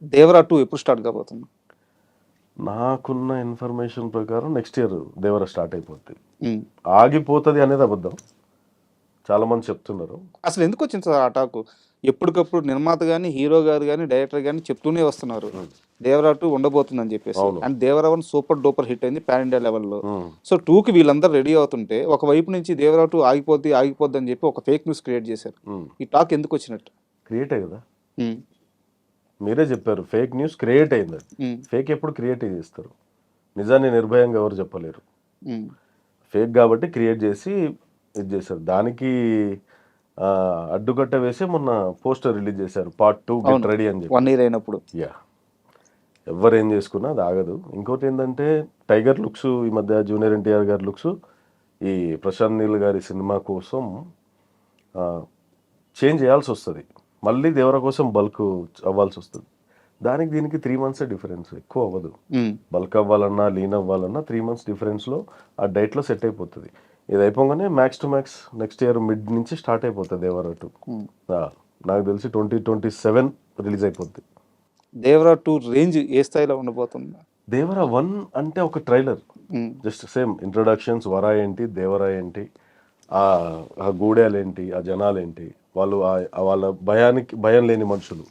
దేవరా 2 ఎప్పుడు స్టార్ట్ కాబోతుంది? నాకున్న ఇన్ఫర్మేషన్ ప్రకారం నెక్స్ట్ ఇయర్ దేవర స్టార్ట్ అయిపోద్ది. హ్మ్. ఆగిపోతుంది అనేది అబద్ధం. చాలా మంది చెప్తున్నారు. అసలు ఎందుకొచ్చింది సార్ ఆ టాకు? ఎప్పటికప్పుడు నిర్మాత గాని, హీరో గారు గాని, డైరెక్టర్ గాని చెప్తూనే వస్తున్నారు. దేవరా 2 ఉండబోతుందని జెప్పేసి. అవును. And Devara 1 super duper hit అయింది పాన్ ఇండియా లెవెల్‌లో. హ్మ్. సో 2కి వీళ్ళందరూ రెడీ అవుతుంటే, ఒకవైపు నుంచి దేవరా 2 ఆగిపోద్ది, ఆగిపోద్ది అని జెప్పి ఒక ఫేక్ న్యూస్ క్రియేట్ చేశారు. హ్మ్. ఈ టాక్ ఎందుకొచ్చినట్టు? క్రియేటే కదా! హ్మ్. మీరే చెప్పారు. ఫేక్ న్యూస్ క్రియేట్ అయింది. హ్మ్. ఫేక్ ఎప్పుడు క్రియేట్ చేస్తారు? నిజాన్ని నిర్భయంగా ఎవరు చెప్పలేరు. హ్మ్. ఫేక్ కాబట్టి క్రియేట్ చేసి ఇది చేశారు. దానికి అడ్డుకట్ట వేసి మొన్న పోస్టర్ రిలీజ్ చేశారు. పార్ట్ 2 గెట్ అవును. రెడీ అని చెప్పి. 1 ఇయర్ అయినప్పుడు. యాహ్! ఎవ్వరు ఏం చేసుకున్నా అది ఆగదు. ఇంకోటి ఏంటంటే టైగర్ లుక్స్ ఈ మధ్య జూనియర్ ఎన్టీఆర్ గారి లుక్స్ ఈ ప్రశాంత్ నీల్ గారి సినిమా కోసం చేంజ్ చేయాల్సి వస్తుంది. మళ్ళీ దేవర కోసం బల్క్ అవ్వాల్సి వస్తుంది. దానికి దీనికి 3 మంత్సే డిఫరెన్స్, ఎక్కువ అవ్వదు. హ్మ్. బల్క్ అవ్వాలన్నా లీన్ అవ్వాలన్నా 3 మంత్స్ డిఫరెన్స్లో ఆ డైట్లో సెట్ అయిపోతుంది. ఇది అయిపోగానే max to max next year mid నుంచి స్టార్ట్ అయిపోతుంది దేవర 2. హ్మ్. నాకు తెలిసి 2027 రిలీజ్ అయిపోద్ది. దేవరా 2 రేంజ్ ఏ స్థాయిలో ఉండబోతుంది? దేవర 1 అంటే ఒక ట్రైలర్, హ్మ్. జస్ట్ సేమ్ ఇంట్రొడక్షన్స్, వరా ఏంటి, దేవర ఏంటి, ఆ గూడెలు ఏంటి, ఆ జనాలు ఏంటి, వాళ్ళు వాళ్ళ భయం లేని మనుషులు.